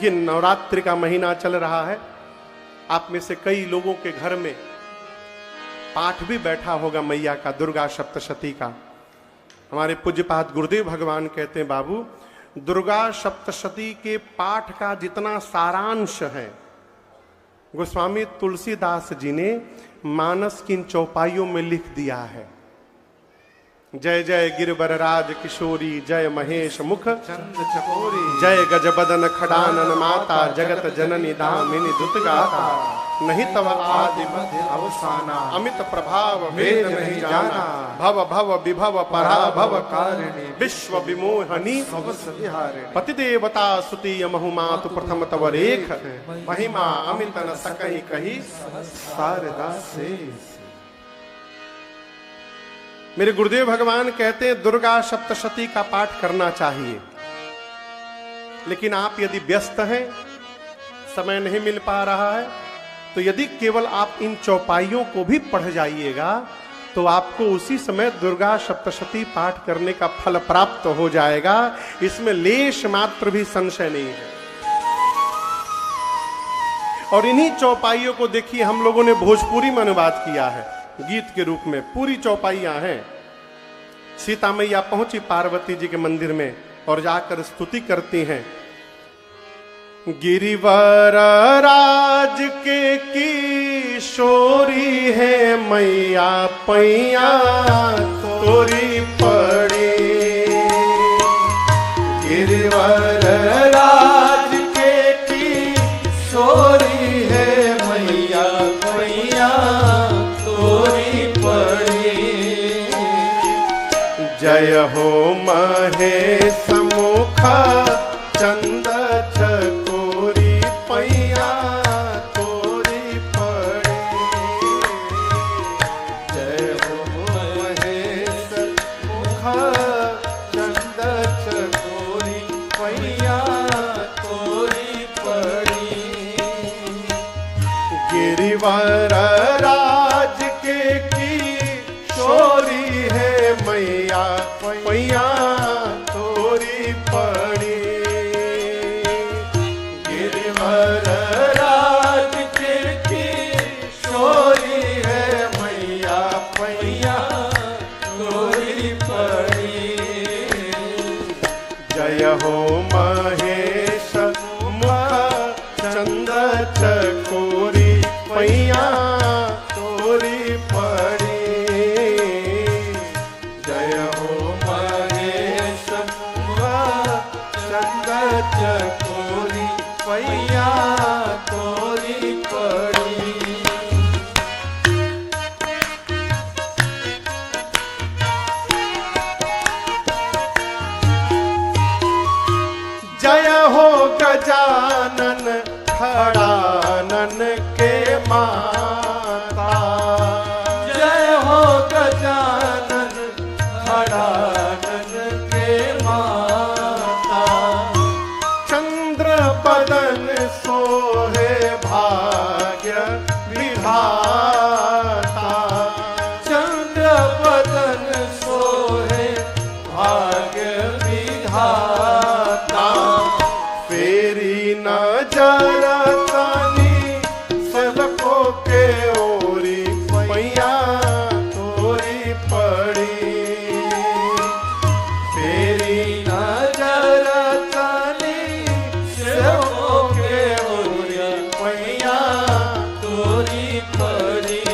देखिए, नवरात्रि का महीना चल रहा है। आप में से कई लोगों के घर में पाठ भी बैठा होगा मैया का, दुर्गा सप्तशती का। हमारे पूज्यपाद गुरुदेव भगवान कहते हैं, बाबू दुर्गा सप्तशती के पाठ का जितना सारांश है गोस्वामी तुलसीदास जी ने मानस की इन चौपाइयों में लिख दिया है। जय जय गिरवरराज किशोरी, जय महेश मुख चंद चकोरी, जय गजबदन खडानन माता, जगत जननी दामिनी दुतगाता, नहीं तव आदि मध्य अवसाना, अमित प्रभाव वेद नहीं जाना, भव भव विभव पराभव कारिणी, विश्व विमोहनी पति देवता स्तुति यमहुमातु प्रथम तव रेख, महिमा अमित न सकहि कही शारदा से। मेरे गुरुदेव भगवान कहते हैं दुर्गा सप्तशती का पाठ करना चाहिए, लेकिन आप यदि व्यस्त हैं, समय नहीं मिल पा रहा है, तो यदि केवल आप इन चौपाइयों को भी पढ़ जाइएगा तो आपको उसी समय दुर्गा सप्तशती पाठ करने का फल प्राप्त हो जाएगा। इसमें लेश मात्र भी संशय नहीं है। और इन्हीं चौपाइयों को देखिए, हम लोगों ने भोजपुरी में अनुवाद किया है गीत के रूप में। पूरी चौपाइयां हैं। सीता मैया पहुंची पार्वती जी के मंदिर में और जाकर स्तुति करती हैं, गिरिवर राज के किशोरी है मैया पैया तोरी पड़ी, गिरिवर राज के किशोरी है मैया पैया तोरी पड़ी, जय हो महेश मुख चंद चकोरी पैया तोरी पड़ी, जय हो महेश मुख चंद चकोरी पैया तोरी पड़ी, गिरिवर राज के किशोरी है मैया पैया तोरी पड़ी, गिरिवर राज के किशोरी है मैया पैया तोरी पड़ी, जय हो महेश मुख चंद चकोरी पैया तोरी पड़ी, जय हो महेश मुख चंद चकोरी पैया तोरी पड़ी। जय हो गजानन खड़ानन के माता, जय हो गजानन खड़ानन के माता, चंद्र बदन सोहे भाग्य विधाता, चंद्र बदन सोहे भाग्य विधाता, फेरी नजर तानी सबको के ओरी पैया तोरी पड़ी, फेरी नजर तानी सबको के ओरी पैया तोरी पड़ी,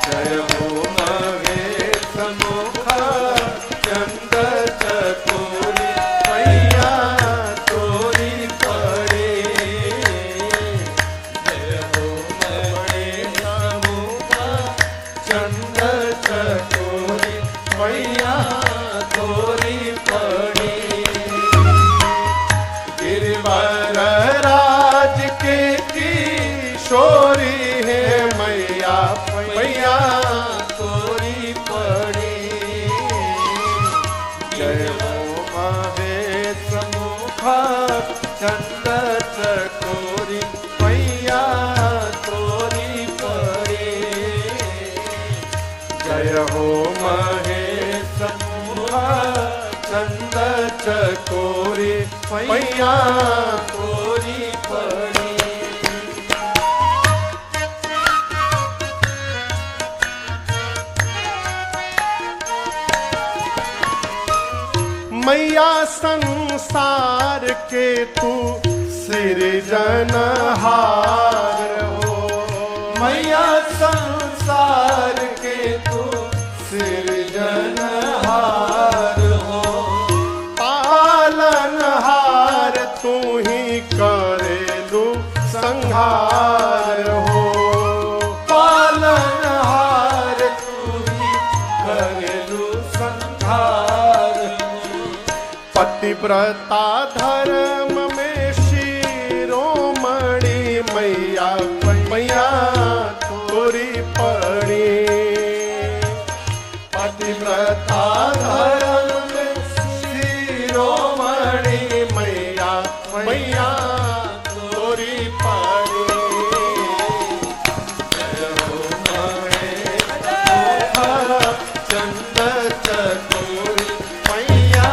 जय हो महेश मुख चंद चकोरी पैया तोरी पड़ी, जय हो महेश मुख चंद चकोरी पैया तोरी पड़ी, गिरिवर राज के किशोरी है मैया पैया तोरी पड़ी, जय हो महेश मुख चंद चकोरी पैया तोरी पड़ी, जय हो महेश मुख चंद चकोरी पैया तोरी पड़ी। मैया संसार के तू सृजनहार हो, मैया संसार के तू सृजनहार हो, पालनहार तू ही करेलू संहार हो, पालनहार तू ही करेलू संहार हो। पतिव्रता धर्म में शिरोमणि मैया पैया तोरी पड़ी। पतिव्रता धर्म में शिरोमणि मैया पैया तोरी पड़ी। चंद चकोरी मैया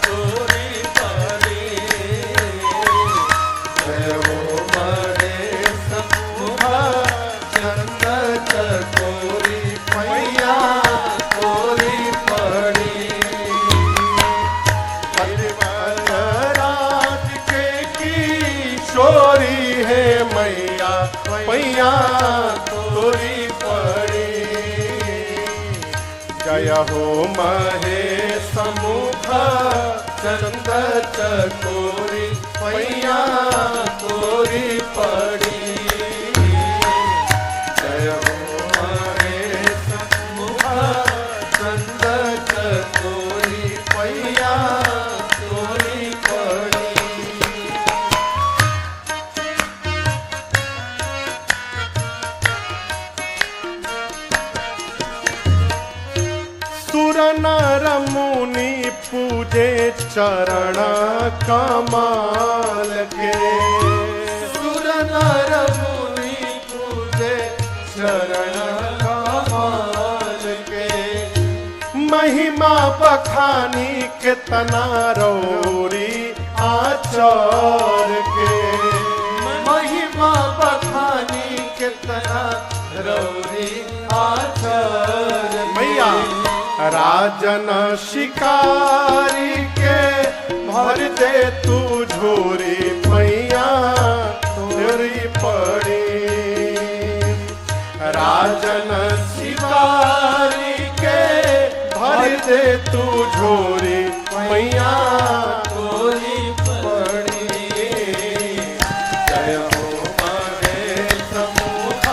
तोरी पड़ी। जय हो बड़े समूह चंद चकोरी मैया तोरी पड़ी। राज के किशोरी है मैया पैया तोरी पड़ी। जय हो महेश मुख चंद चकोरी मैया तोरी पड़ी। जय हो महेश मुख चंद चकोरी मैया तोरी पड़ी। सुर नर मुनि पूजे चरण कमाल के। सुर नर मुनि पूजे चरण कमाल के। महिमा बखानी कितना रौरी आचार के। महिमा बखानी कितना रौरी आचार मैया राजन शिकारी के भर दे तू झोरी मैया तोरी पड़ी। राजन शिकारी के भर दे तू झोरी मैया तोरी पड़ी। जय हो महेश मुख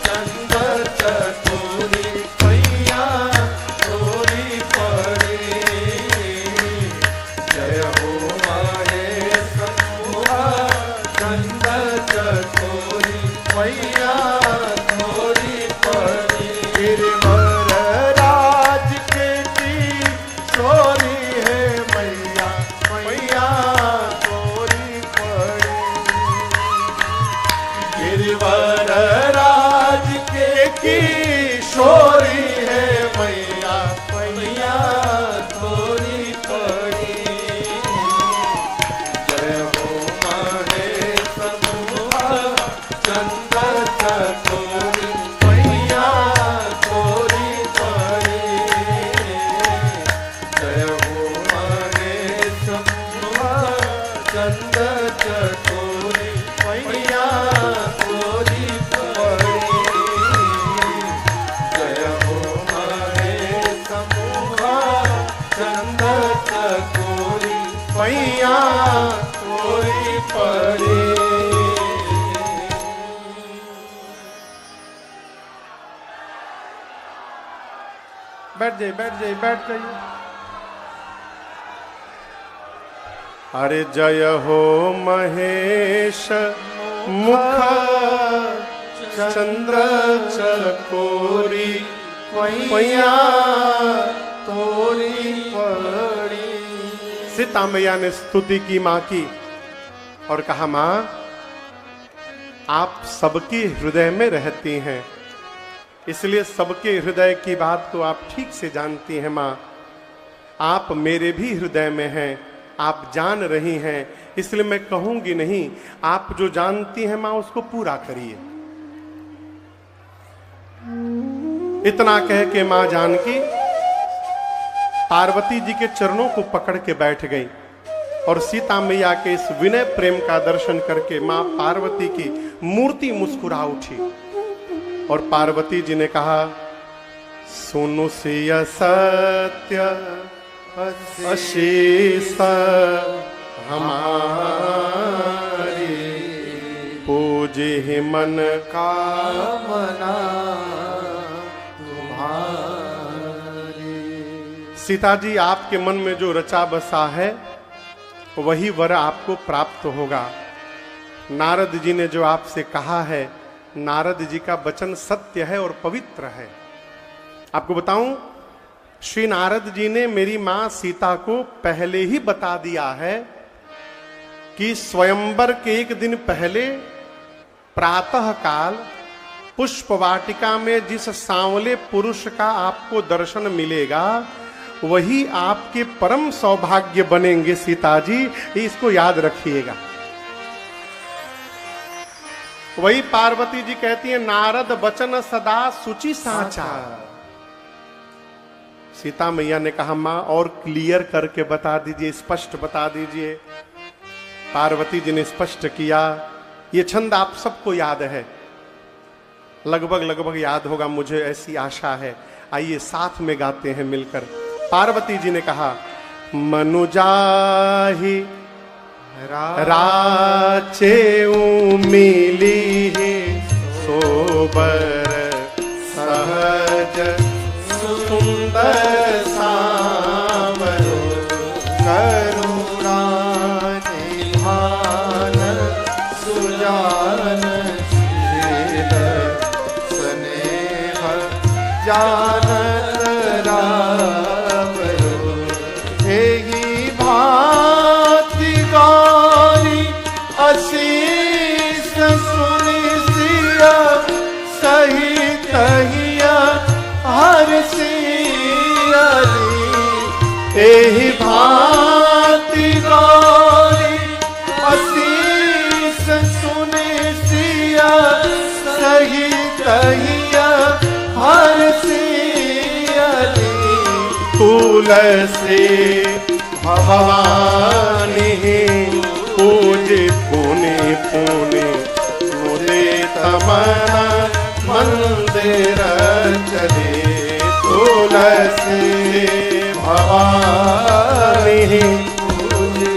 चंद चकोरी मैया तोरी पड़ी। जय हो महेश मुख चंद चकोरी मैया तोरी पड़ी। गिरवर राज के किशोरी है मैया पैया तोरी पड़ी। गिरवर राज के किशोरी है मैया मैया तोरी पड़ी। जय हो महेश मुख चंद चकोरी मैया तोरी पड़ी। जय हो महेश मुख चंद चकोरी मैया तोरी पड़ी। जय हो महेश मुख चंद चकोरी पैया तोरी पड़ी। बैठ जाइए बैठ जाइए बैठ जाइए। अरे जय हो महेश मुख चंद्र चकोरी पैया तोरी पड़ी। सीता मैया ने स्तुति की माँ की और कहा माँ आप सबकी हृदय में रहती हैं, इसलिए सबके हृदय की बात तो आप ठीक से जानती हैं माँ। आप मेरे भी हृदय में हैं, आप जान रही हैं, इसलिए मैं कहूंगी नहीं। आप जो जानती हैं मां, उसको पूरा करिए। इतना कह के मां जानकी पार्वती जी के चरणों को पकड़ के बैठ गई और सीता मैया के इस विनय प्रेम का दर्शन करके मां पार्वती की मूर्ति मुस्कुरा उठी और पार्वती जी ने कहा, सुनु सिय सत्य अशेष हमारी, पूजे ही मन कामना तुम्हारी। सीता जी, आपके मन में जो रचा बसा है वही वर आपको प्राप्त होगा। नारद जी ने जो आपसे कहा है, नारद जी का वचन सत्य है और पवित्र है। आपको बताऊं, श्री नारद जी ने मेरी मां सीता को पहले ही बता दिया है कि स्वयंवर के एक दिन पहले प्रातः काल पुष्प वाटिका में जिस सांवले पुरुष का आपको दर्शन मिलेगा वही आपके परम सौभाग्य बनेंगे। सीता जी, इसको याद रखिएगा। वही पार्वती जी कहती है, नारद वचन सदा सुचि साचा। सीता मैया ने कहा, मां और क्लियर करके बता दीजिए, स्पष्ट बता दीजिए। पार्वती जी ने स्पष्ट किया। ये छंद आप सबको याद है, लगभग याद होगा, मुझे ऐसी आशा है। आइए साथ में गाते हैं मिलकर। पार्वती जी ने कहा, मनुजाहि राचेऊ मिली सोबर सहज सुंदर सावरो, करुणा निधान सुजान शील, स्नेह जानत रावरो। हेहि भांति गौरी अशीष सुनि सिया, सहित हिया हर सियली। एहि भांति गौरी अशीष सुनि सिया, सहित हिया हर सियली। तुलसी भवानी पूजे पुनि पुनि, मुदित मन मंदिर चले। तुलसी भवानी पूजे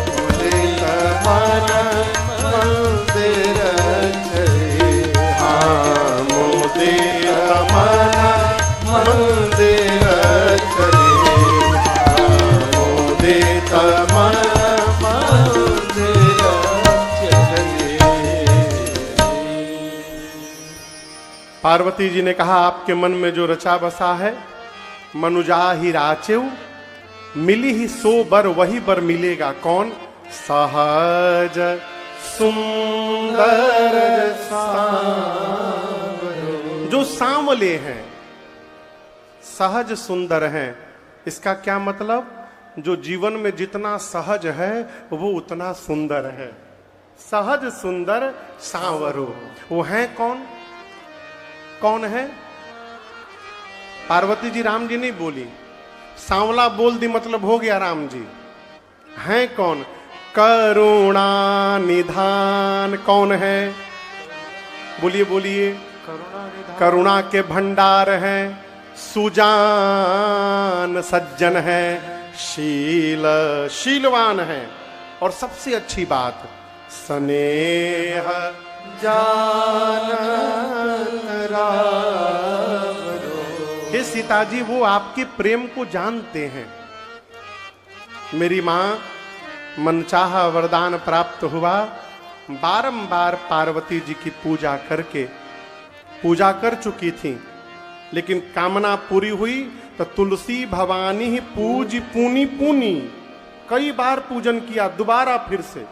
मुदित मन मंदिर चले। मुदित मन मंदिर चले। मुदित मन। मंदिर चले। पार्वती जी ने कहा, आपके मन में जो रचा बसा है, मनुजा ही राचेऊ मिली ही सो बर, वही बर मिलेगा। कौन? सहज सुंदर सांवरो। जो सांवले हैं, सहज सुंदर हैं। इसका क्या मतलब? जो जीवन में जितना सहज है वो उतना सुंदर है। सहज सुंदर सांवरो, वो हैं कौन? कौन है? पार्वती जी राम जी नहीं बोली, सांवला बोल दी, मतलब हो गया राम जी। हैं कौन? करुणा निधान। कौन है? बोलिए बोलिए। करुणा के भंडार हैं, सुजान सज्जन है, शीलवान है, और सबसे अच्छी बात स्नेह जानत रावरो। हे सीता जी, वो आपके प्रेम को जानते हैं। मेरी मां मनचाहा वरदान प्राप्त हुआ, बारंबार पार्वती जी की पूजा करके पूजा कर चुकी थी, लेकिन कामना पूरी हुई तो तुलसी भवानी ही पूज पूनी पूनी कई बार पूजन किया, दोबारा फिर से,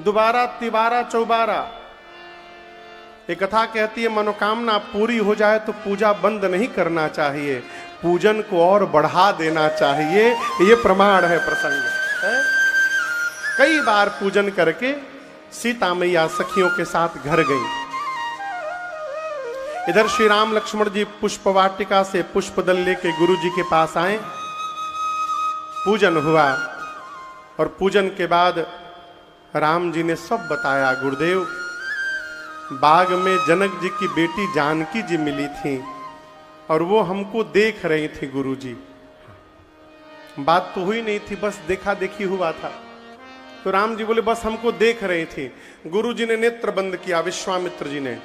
दोबारा तिबारा चौबारा। ये कथा कहती है मनोकामना पूरी हो जाए तो पूजा बंद नहीं करना चाहिए, पूजन को और बढ़ा देना चाहिए। ये प्रमाण है प्रसंग है? कई बार पूजन करके सीता मैया सखियों के साथ घर गई। इधर श्री राम लक्ष्मण जी पुष्प वाटिका से पुष्प दल लेके गुरु जी के पास आए। पूजन हुआ और पूजन के बाद राम जी ने सब बताया। गुरुदेव, बाग में जनक जी की बेटी जानकी जी मिली थी और वो हमको देख रही थी गुरुजी। बात तो हुई नहीं थी, बस देखा देखी हुआ था। तो राम जी बोले बस हमको देख रही थी। गुरुजी ने नेत्र बंद किया, विश्वामित्र जी ने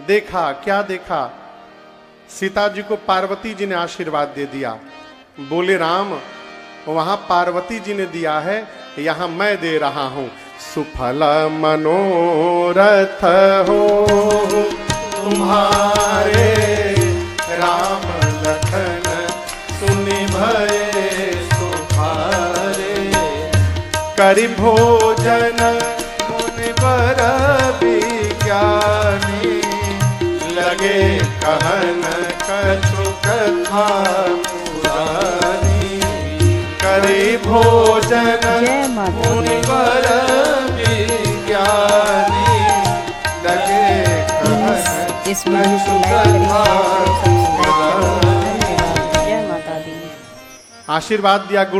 देखा। क्या देखा? सीता जी को पार्वती जी ने आशीर्वाद दे दिया। बोले राम, वहां पार्वती जी ने दिया है, यहां मैं दे रहा हूं। सुफल मनोरथ हो तुम्हारे, राम लखन सुनि भये सुखारे। करि भोजन मुनिवर विज्ञानी, लगे कहन कछु कथा पुरानी। करि भोजन मुनिवर विज्ञानी, लगे कहन इस वीडियो को लाइक करिए, जय माता दी। आशीर्वाद दिया गुरु